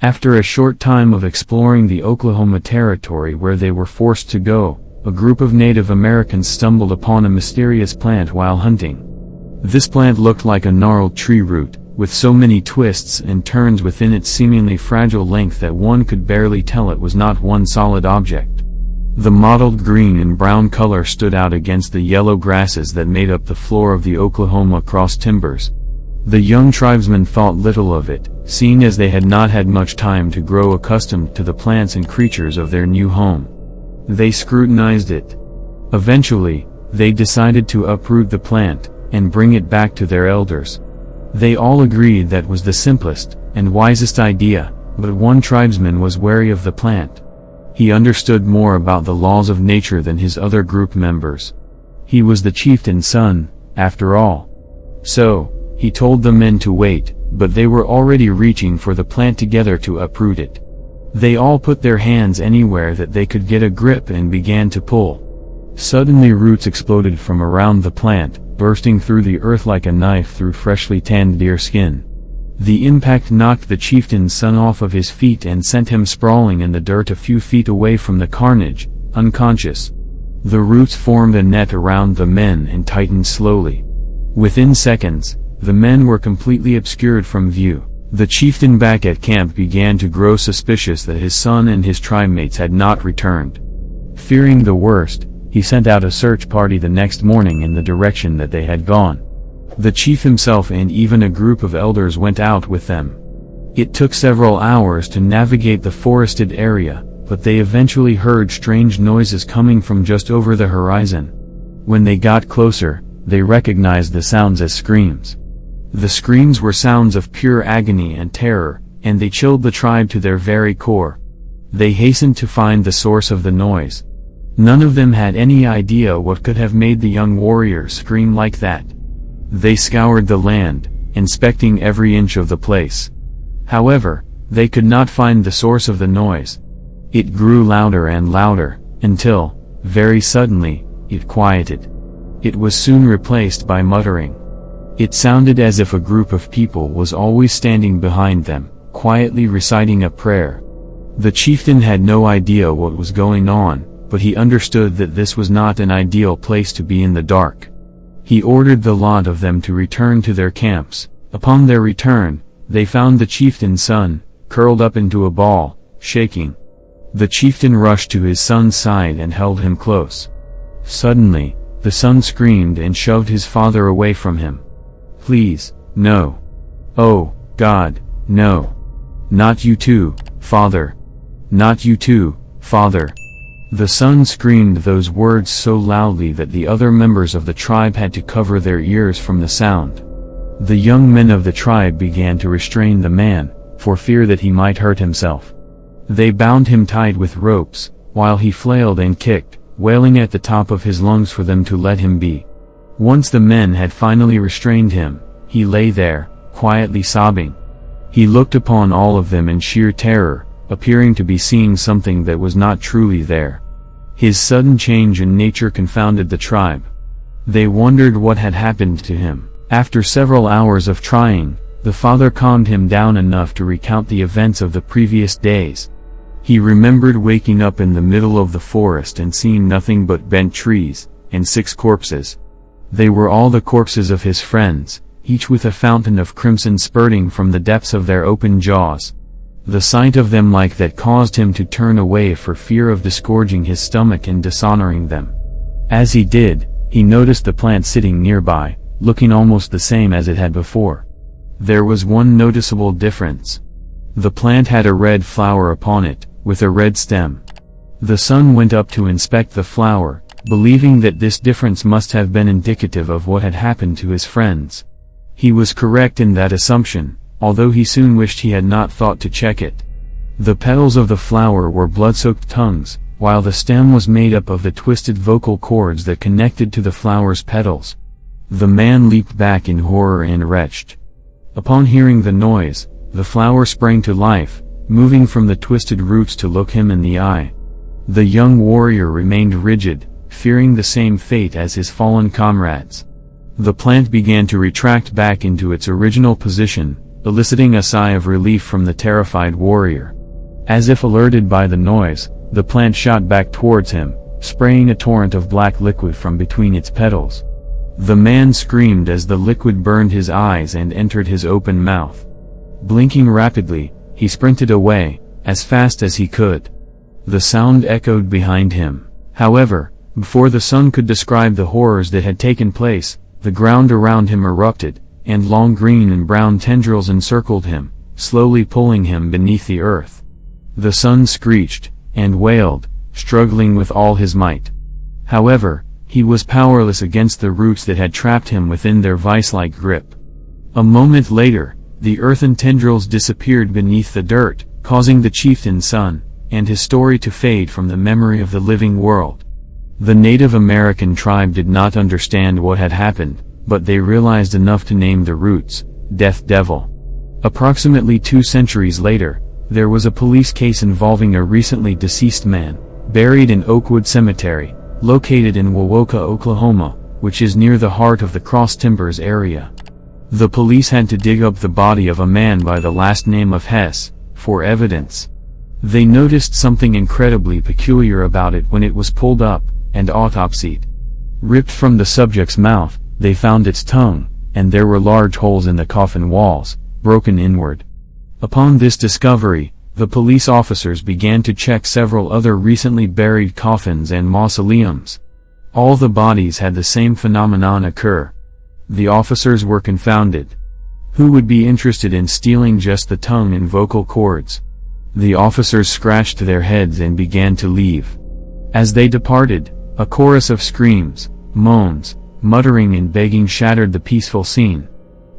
After a short time of exploring the Oklahoma Territory where they were forced to go, a group of Native Americans stumbled upon a mysterious plant while hunting. This plant looked like a gnarled tree root, with so many twists and turns within its seemingly fragile length that one could barely tell it was not one solid object. The mottled green and brown color stood out against the yellow grasses that made up the floor of the Oklahoma cross timbers. The young tribesmen thought little of it, seeing as they had not had much time to grow accustomed to the plants and creatures of their new home. They scrutinized it. Eventually, they decided to uproot the plant and bring it back to their elders. They all agreed that was the simplest and wisest idea, but one tribesman was wary of the plant. He understood more about the laws of nature than his other group members. He was the chieftain's son, after all. So, he told the men to wait, but they were already reaching for the plant together to uproot it. They all put their hands anywhere that they could get a grip and began to pull. Suddenly roots exploded from around the plant, bursting through the earth like a knife through freshly tanned deer skin. The impact knocked the chieftain's son off of his feet and sent him sprawling in the dirt a few feet away from the carnage, unconscious. The roots formed a net around the men and tightened slowly. Within seconds, the men were completely obscured from view. The chieftain back at camp began to grow suspicious that his son and his tribemates had not returned. Fearing the worst, he sent out a search party the next morning in the direction that they had gone. The chief himself and even a group of elders went out with them. It took several hours to navigate the forested area, but they eventually heard strange noises coming from just over the horizon. When they got closer, they recognized the sounds as screams. The screams were sounds of pure agony and terror, and they chilled the tribe to their very core. They hastened to find the source of the noise. None of them had any idea what could have made the young warriors scream like that. They scoured the land, inspecting every inch of the place. However, they could not find the source of the noise. It grew louder and louder, until, very suddenly, it quieted. It was soon replaced by muttering. It sounded as if a group of people was always standing behind them, quietly reciting a prayer. The chieftain had no idea what was going on, but he understood that this was not an ideal place to be in the dark. He ordered the lot of them to return to their camps. Upon their return, they found the chieftain's son, curled up into a ball, shaking. The chieftain rushed to his son's side and held him close. Suddenly, the son screamed and shoved his father away from him. "Please, no. Oh, God, no. Not you too, father. Not you too, father." The son screamed those words so loudly that the other members of the tribe had to cover their ears from the sound. The young men of the tribe began to restrain the man, for fear that he might hurt himself. They bound him tight with ropes, while he flailed and kicked, wailing at the top of his lungs for them to let him be. Once the men had finally restrained him, he lay there, quietly sobbing. He looked upon all of them in sheer terror, appearing to be seeing something that was not truly there. His sudden change in nature confounded the tribe. They wondered what had happened to him. After several hours of trying, the father calmed him down enough to recount the events of the previous days. He remembered waking up in the middle of the forest and seeing nothing but bent trees, and 6 corpses. They were all the corpses of his friends, each with a fountain of crimson spurting from the depths of their open jaws. The sight of them like that caused him to turn away for fear of disgorging his stomach and dishonoring them. As he did, he noticed the plant sitting nearby, looking almost the same as it had before. There was one noticeable difference. The plant had a red flower upon it, with a red stem. The son went up to inspect the flower, believing that this difference must have been indicative of what had happened to his friends. He was correct in that assumption, although he soon wished he had not thought to check it. The petals of the flower were blood-soaked tongues, while the stem was made up of the twisted vocal cords that connected to the flower's petals. The man leaped back in horror and retched. Upon hearing the noise, the flower sprang to life, moving from the twisted roots to look him in the eye. The young warrior remained rigid, fearing the same fate as his fallen comrades. The plant began to retract back into its original position, eliciting a sigh of relief from the terrified warrior. As if alerted by the noise, the plant shot back towards him, spraying a torrent of black liquid from between its petals. The man screamed as the liquid burned his eyes and entered his open mouth. Blinking rapidly, he sprinted away, as fast as he could. The sound echoed behind him. However, before the sun could describe the horrors that had taken place, the ground around him erupted, and long green and brown tendrils encircled him, slowly pulling him beneath the earth. The sun screeched, and wailed, struggling with all his might. However, he was powerless against the roots that had trapped him within their vice-like grip. A moment later, the earthen tendrils disappeared beneath the dirt, causing the chieftain's son and his story to fade from the memory of the living world. The Native American tribe did not understand what had happened, but they realized enough to name the roots, Death Devil. Approximately 2 centuries later, there was a police case involving a recently deceased man, buried in Oakwood Cemetery, located in Wewoka, Oklahoma, which is near the heart of the Cross Timbers area. The police had to dig up the body of a man by the last name of Hess for evidence. They noticed something incredibly peculiar about it when it was pulled up and autopsied. Ripped from the subject's mouth, they found its tongue, and there were large holes in the coffin walls, broken inward. Upon this discovery, the police officers began to check several other recently buried coffins and mausoleums. All the bodies had the same phenomenon occur. The officers were confounded. Who would be interested in stealing just the tongue and vocal cords? The officers scratched their heads and began to leave. As they departed, a chorus of screams, moans, muttering and begging shattered the peaceful scene.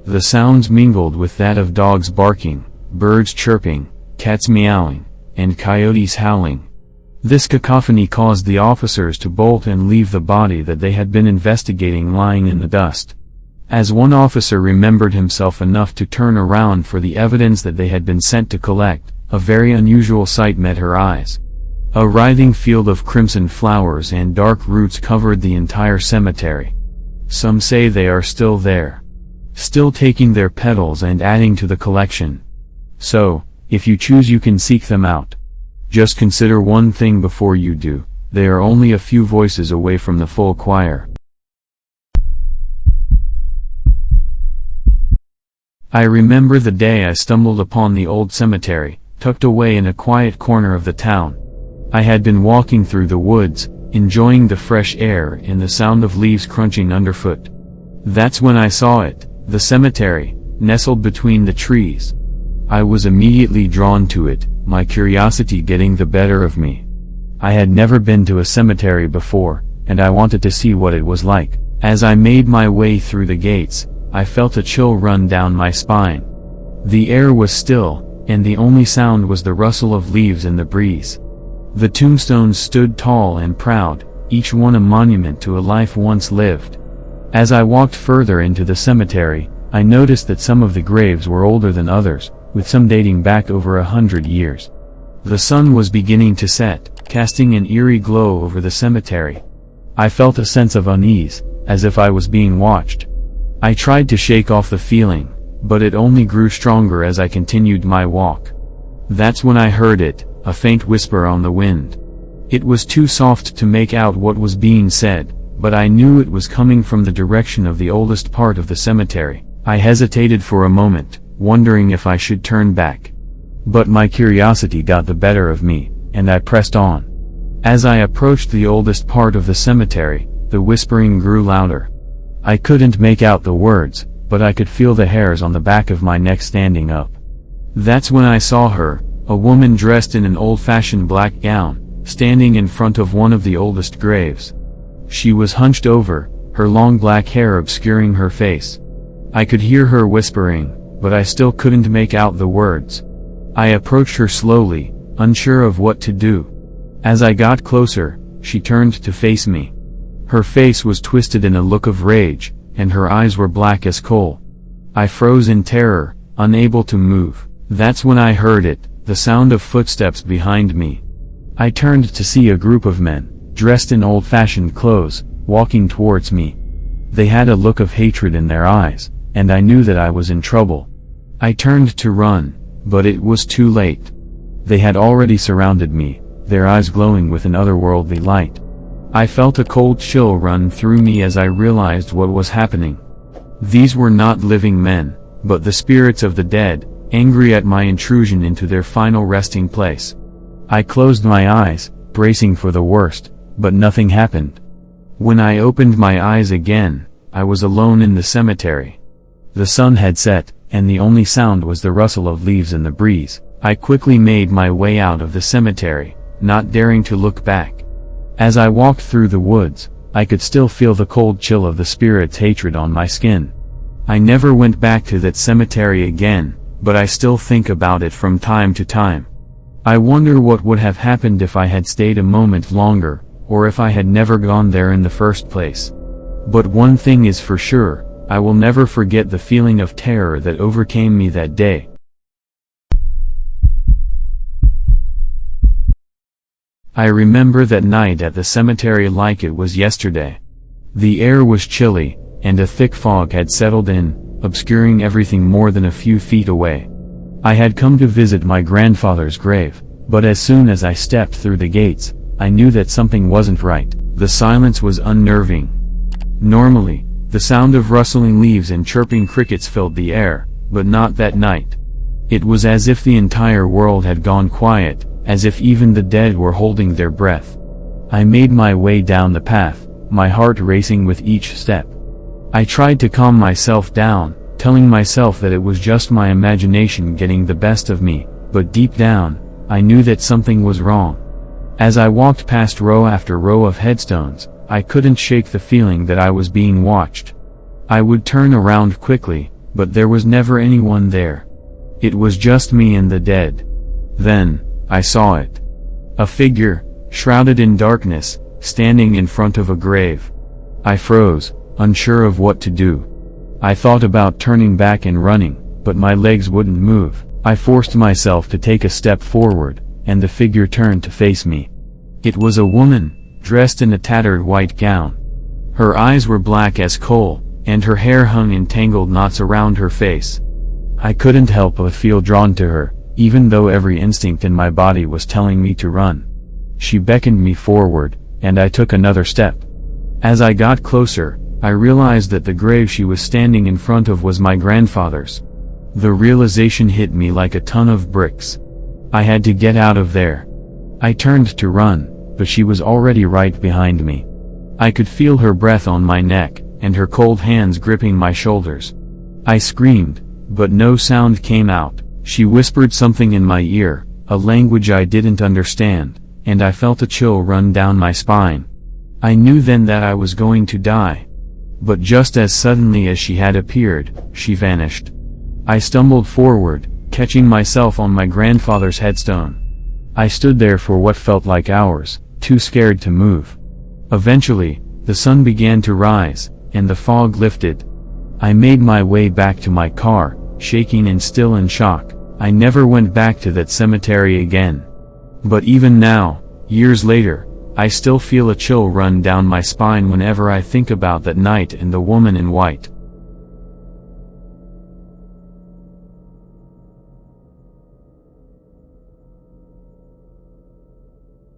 The sounds mingled with that of dogs barking, birds chirping, cats meowing, and coyotes howling. This cacophony caused the officers to bolt and leave the body that they had been investigating lying in the dust. As one officer remembered himself enough to turn around for the evidence that they had been sent to collect, a very unusual sight met her eyes. A writhing field of crimson flowers and dark roots covered the entire cemetery. Some say they are still there, still taking their petals and adding to the collection. So, if you choose, you can seek them out. Just consider one thing before you do: they are only a few voices away from the full choir. I remember the day I stumbled upon the old cemetery, tucked away in a quiet corner of the town. I had been walking through the woods, enjoying the fresh air and the sound of leaves crunching underfoot. That's when I saw it, the cemetery, nestled between the trees. I was immediately drawn to it, my curiosity getting the better of me. I had never been to a cemetery before, and I wanted to see what it was like. As I made my way through the gates, I felt a chill run down my spine. The air was still, and the only sound was the rustle of leaves in the breeze. The tombstones stood tall and proud, each one a monument to a life once lived. As I walked further into the cemetery, I noticed that some of the graves were older than others, with some dating back over 100 years. The sun was beginning to set, casting an eerie glow over the cemetery. I felt a sense of unease, as if I was being watched. I tried to shake off the feeling, but it only grew stronger as I continued my walk. That's when I heard it, a faint whisper on the wind. It was too soft to make out what was being said, but I knew it was coming from the direction of the oldest part of the cemetery. I hesitated for a moment, wondering if I should turn back. But my curiosity got the better of me, and I pressed on. As I approached the oldest part of the cemetery, the whispering grew louder. I couldn't make out the words, but I could feel the hairs on the back of my neck standing up. That's when I saw her, a woman dressed in an old-fashioned black gown, standing in front of one of the oldest graves. She was hunched over, her long black hair obscuring her face. I could hear her whispering, but I still couldn't make out the words. I approached her slowly, unsure of what to do. As I got closer, she turned to face me. Her face was twisted in a look of rage, and her eyes were black as coal. I froze in terror, unable to move. That's when I heard it, the sound of footsteps behind me. I turned to see a group of men, dressed in old-fashioned clothes, walking towards me. They had a look of hatred in their eyes, and I knew that I was in trouble. I turned to run, but it was too late. They had already surrounded me, their eyes glowing with an otherworldly light. I felt a cold chill run through me as I realized what was happening. These were not living men, but the spirits of the dead, angry at my intrusion into their final resting place. I closed my eyes, bracing for the worst, but nothing happened. When I opened my eyes again, I was alone in the cemetery. The sun had set, and the only sound was the rustle of leaves in the breeze. I quickly made my way out of the cemetery, not daring to look back. As I walked through the woods, I could still feel the cold chill of the spirit's hatred on my skin. I never went back to that cemetery again, but I still think about it from time to time. I wonder what would have happened if I had stayed a moment longer, or if I had never gone there in the first place. But one thing is for sure, I will never forget the feeling of terror that overcame me that day. I remember that night at the cemetery like it was yesterday. The air was chilly, and a thick fog had settled in, obscuring everything more than a few feet away. I had come to visit my grandfather's grave, but as soon as I stepped through the gates, I knew that something wasn't right. The silence was unnerving. Normally, the sound of rustling leaves and chirping crickets filled the air, but not that night. It was as if the entire world had gone quiet, as if even the dead were holding their breath. I made my way down the path, my heart racing with each step. I tried to calm myself down, telling myself that it was just my imagination getting the best of me, but deep down, I knew that something was wrong. As I walked past row after row of headstones, I couldn't shake the feeling that I was being watched. I would turn around quickly, but there was never anyone there. It was just me and the dead. Then, I saw it. A figure, shrouded in darkness, standing in front of a grave. I froze, unsure of what to do. I thought about turning back and running, but my legs wouldn't move. I forced myself to take a step forward, and the figure turned to face me. It was a woman, dressed in a tattered white gown. Her eyes were black as coal, and her hair hung in tangled knots around her face. I couldn't help but feel drawn to her, even though every instinct in my body was telling me to run. She beckoned me forward, and I took another step. As I got closer, I realized that the grave she was standing in front of was my grandfather's. The realization hit me like a ton of bricks. I had to get out of there. I turned to run, but she was already right behind me. I could feel her breath on my neck, and her cold hands gripping my shoulders. I screamed, but no sound came out. She whispered something in my ear, a language I didn't understand, and I felt a chill run down my spine. I knew then that I was going to die. But just as suddenly as she had appeared, she vanished. I stumbled forward, catching myself on my grandfather's headstone. I stood there for what felt like hours, too scared to move. Eventually, the sun began to rise, and the fog lifted. I made my way back to my car, shaking and still in shock. I never went back to that cemetery again. But even now, years later, I still feel a chill run down my spine whenever I think about that night and the woman in white.